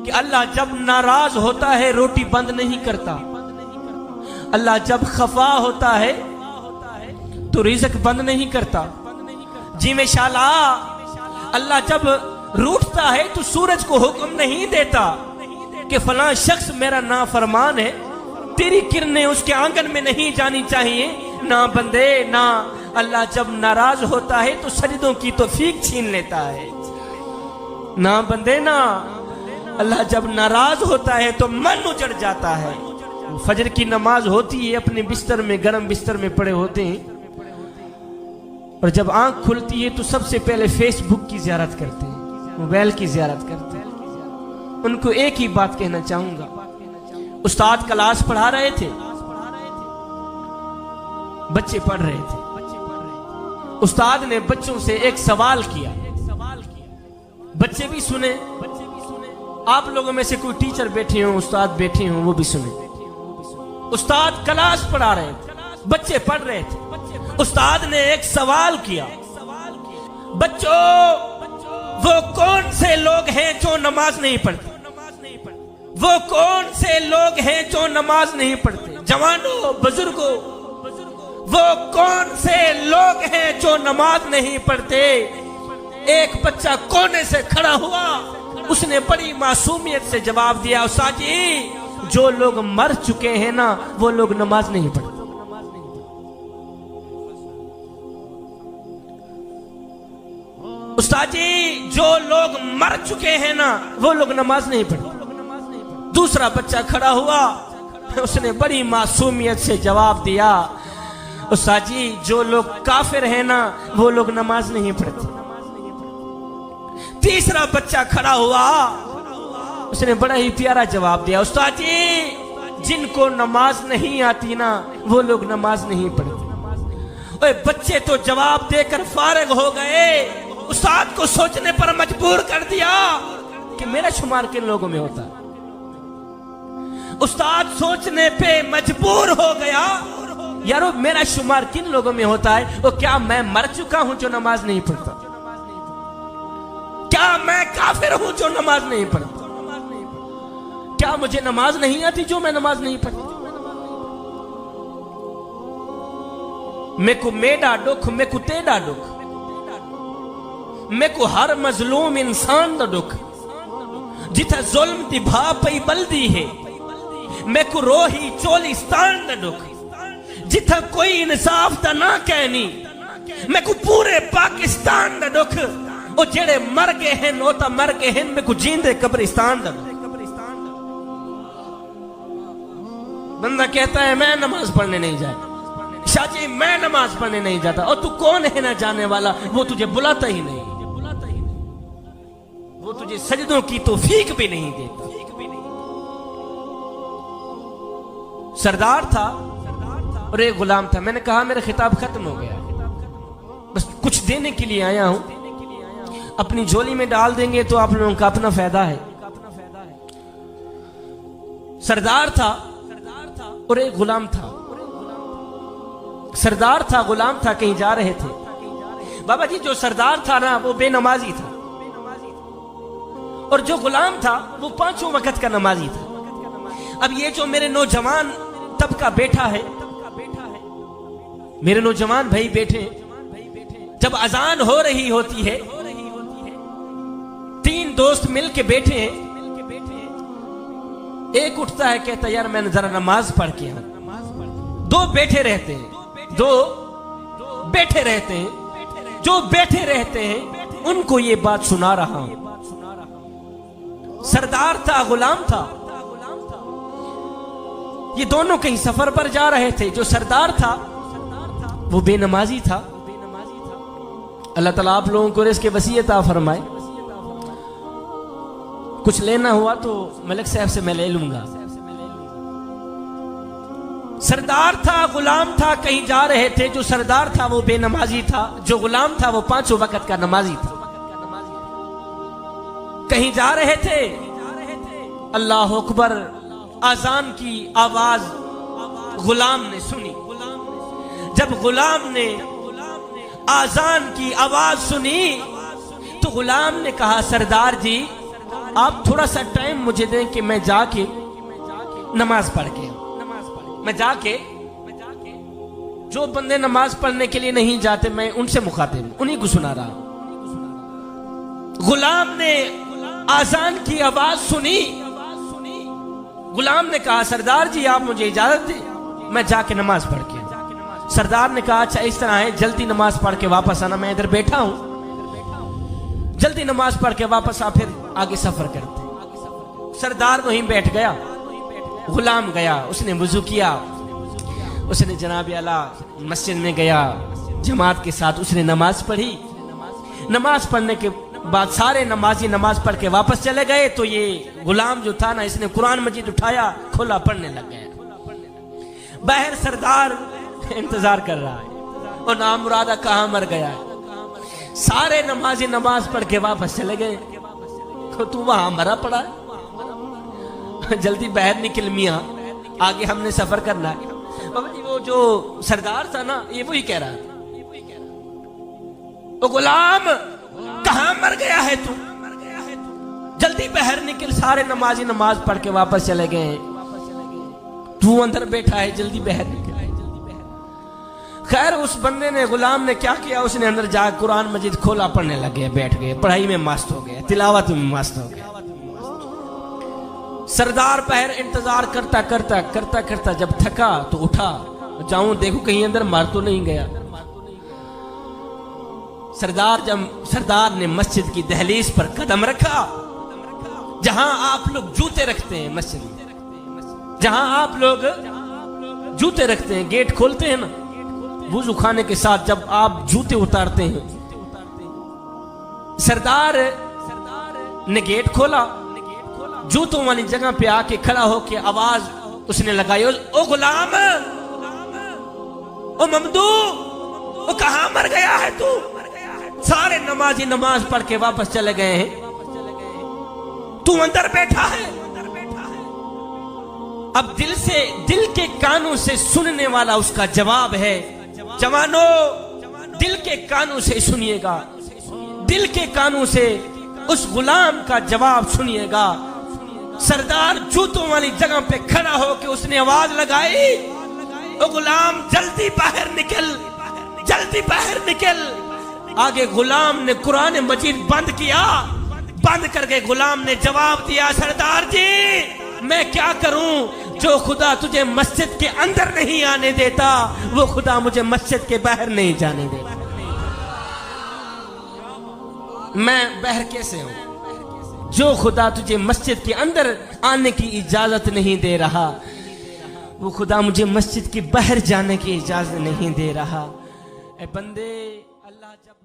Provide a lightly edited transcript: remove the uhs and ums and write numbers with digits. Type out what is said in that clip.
कि अल्लाह जब नाराज होता है रोटी बंद नहीं करता, अल्लाह जब खफा होता है तो रिज़्क बंद नहीं करता। जी में शाला अल्लाह जब रूठता है तो सूरज को हुक्म नहीं देता कि फलां शख्स मेरा नाफरमान है, तेरी किरणें उसके आंगन में नहीं जानी चाहिए। ना बंदे ना, अल्लाह जब नाराज होता है तो सजदों की तौफीक छीन लेता है। ना बंदे ना, अल्लाह जब नाराज होता है तो मन उजड़ जाता है। फजर की नमाज होती है, अपने बिस्तर में, गर्म बिस्तर में पड़े होते हैं, और जब आंख खुलती है तो सबसे पहले फेसबुक की ज़ियारत करते हैं, मोबाइल की ज़ियारत करते हैं। उनको एक ही बात कहना चाहूंगा, उस्ताद क्लास पढ़ा रहे थे, बच्चे पढ़ रहे थे, उस्ताद ने बच्चों से एक सवाल किया, बच्चे भी सुने, आप लोगों में से कोई टीचर बैठे हो, उस्ताद बैठे हो, वो भी सुने। उस्ताद क्लास पढ़ा रहे थे, बच्चे पढ़ रहे थे, उस्ताद ने एक सवाल किया, बच्चों वो कौन से लोग हैं जो नमाज नहीं पढ़ते? वो कौन से लोग हैं जो नमाज नहीं पढ़ते? जवानों, बुजुर्गों, वो कौन से लोग हैं जो नमाज नहीं पढ़ते? एक बच्चा कोने से खड़ा हुआ, उसने बड़ी मासूमियत से जवाब दिया, उस्ताद जी जो लोग मर चुके हैं ना वो लोग नमाज नहीं पढ़ते। उस्ताद जी जो लोग मर चुके हैं ना वो लोग नमाज नहीं पढ़ते। दूसरा बच्चा खड़ा हुआ, उसने बड़ी मासूमियत से जवाब दिया, उस्ताद जी जो लोग काफिर हैं ना वो लोग नमाज नहीं पढ़ते। तीसरा बच्चा खड़ा हुआ, उसने बड़ा ही प्यारा जवाब दिया, उस्ताद जी जिनको नमाज नहीं आती ना वो लोग नमाज नहीं पढ़ते। ओए बच्चे तो जवाब देकर फारिग हो गए, उस्ताद को सोचने पर मजबूर कर दिया कि मेरा शुमार किन लोगों में होता है। उस्ताद सोचने पे मजबूर हो गया, यारो मेरा शुमार किन लोगों में होता है? वो क्या मैं मर चुका हूं जो नमाज नहीं पढ़ता? क्या मैं काफिर हूं जो नमाज नहीं पढ़ता? क्या मुझे नमाज नहीं आती जो मैं नमाज नहीं पढ़ती? मेको मेरा दुख, मेको तेरा दुख, मेको हर मजलूम इंसान दा दुख, जिथा जुल्म दी भा पई बल्दी है, मेको रोही चोलिस्तान दा दुख, जिथा कोई इंसाफ दा ना कहनी, मेको पूरे पाकिस्तान दा दुख। ओ जेड़े मर गए हैं ओ ता मर गए हैं, मेको जींदे कब्रिस्तान दा दुख। बंदा कहता है मैं नमाज पढ़ने नहीं जाता, शाहजी मैं नमाज पढ़ने नहीं जाता, और तू कौन है ना जाने वाला? वो तुझे बुलाता ही नहीं, वो तुझे सजदों की तौफीक भी नहीं देता। सरदार था और एक गुलाम था। मैंने कहा मेरा खिताब खत्म हो गया, बस कुछ देने के लिए आया हूं, अपनी झोली में डाल देंगे तो आप लोगों का अपना फायदा है। सरदार था और एक गुलाम था। सरदार था, गुलाम था, कहीं जा रहे थे। बाबा जी जो सरदार था ना वो बेनमाजी था, और जो गुलाम था वो 5 वक्त का नमाजी था। अब ये जो मेरे नौजवान तबका बैठा है, मेरे नौजवान भाई बैठे, जब अजान हो रही होती है, 3 दोस्त मिल के बैठे हैं, एक उठता है कहता यार मैंने जरा नमाज पढ़ के आऊं। 2 बैठे रहते हैं, 2 बैठे रहते हैं, जो बैठे रहते हैं उनको ये बात सुना रहा हूं। सरदार था, गुलाम था, ये दोनों कहीं सफर पर जा रहे थे। जो सरदार था वो बेनमाजी था। अल्लाह ताला आप लोगों को रिज़्क़ वसीयत आ फरमाए। कुछ लेना हुआ तो मलिक साहब से मैं ले लूंगा। सरदार था, गुलाम था, कहीं जा रहे थे। जो सरदार था वो बेनमाजी था, जो गुलाम था वो 5 वक्त का नमाजी था। कहीं जा रहे थे, अल्लाह अकबर आजान की आवाज गुलाम ने सुनी। जब गुलाम ने आजान की आवाज सुनी तो गुलाम ने कहा सरदार जी आप थोड़ा सा टाइम मुझे दें कि मैं जाके नमाज पढ़ के मैं जाके जो बंदे नमाज पढ़ने के लिए नहीं जाते मैं उनसे मुखातिब उन्हीं को सुना रहा हूं। गुलाम ने आजान की आवाज सुनी। गुलाम ने कहा सरदार जी आप मुझे इजाजत दें मैं जाके नमाज पढ़ के। सरदार ने कहा अच्छा इस तरह है जल्दी नमाज पढ़ के वापस आना, मैं इधर बैठा हूं, जल्दी नमाज पढ़ के वापस आ, फिर आगे सफर करते। सरदार वहीं बैठ गया। गुलाम गया, उसने वुजू किया, उसने जनाब आला मस्जिद में गया, जमात के साथ उसने नमाज पढ़ी। नमाज पढ़ने के बाद सारे नमाजी नमाज पढ़ के वापस चले गए तो ये गुलाम जो था ना इसने कुरान मजीद उठाया, खोला, पढ़ने लग गया। बाहर सरदार इंतजार कर रहा है और नामुरादा कहां मर गया है। सारे नमाजी नमाज पढ़ के वापस चले गए तो तू वहां मरा पड़ा है, जल्दी बाहर निकल मियां, आगे हमने सफर करना है। बाबा जी वो जो सरदार था ना ये वही कह रहा था, ओ गुलाम कहां मर गया है तू, जल्दी बाहर निकल। सारे नमाजी नमाज पढ़ के वापस चले गए, तू अंदर बैठा है, जल्दी बाहर निकल। खैर उस बंदे ने गुलाम ने क्या किया, उसने अंदर जाकर कुरान मजीद खोला, पढ़ने लग गया, बैठ गए, पढ़ाई में मस्त हो गया, तिलावत में मस्त हो गया। सरदार बाहर इंतजार करता करता करता करता जब थका तो उठा, जाऊं देखूं कहीं अंदर मार तो नहीं गया। सरदार ने मस्जिद की दहलीज पर कदम रखा, जहां आप लोग जूते रखते हैं, मस्जिद में जहां आप लोग जूते रखते हैं, गेट खोलते हैं ना वुजू खाने के साथ, जब आप जूते उतारते हैं, सरदार ने गेट खोला, जूतों वाली जगह पे आके खड़ा होके आवाज उसने लगाई, ओ गुलाम, ओ ममदू, ओ कहां मर गया है तू। सारे नमाजी नमाज पढ़ के वापस चले गए हैं, तू अंदर बैठा है। अब दिल के कानों से सुनने वाला उसका जवाब है। जवानों दिल के कानों से सुनिएगा, दिल के कानों से उस गुलाम का जवाब सुनिएगा। सरदार जूतों वाली जगह पे खड़ा होकर उसने आवाज लगाई, ओ गुलाम जल्दी बाहर निकल, जल्दी बाहर निकल। आगे गुलाम ने कुरान मजीद बंद किया, बंद करके गुलाम ने जवाब दिया, सरदार जी मैं क्या करूं, जो खुदा तुझे मस्जिद के अंदर नहीं आने देता वो खुदा मुझे मस्जिद के बाहर नहीं जाने देता। मैं बाहर कैसे हूं, जो खुदा तुझे मस्जिद के अंदर आने की इजाजत नहीं दे रहा वो खुदा मुझे मस्जिद के बाहर जाने की इजाजत नहीं दे रहा। ए बंदे, अल्लाह जब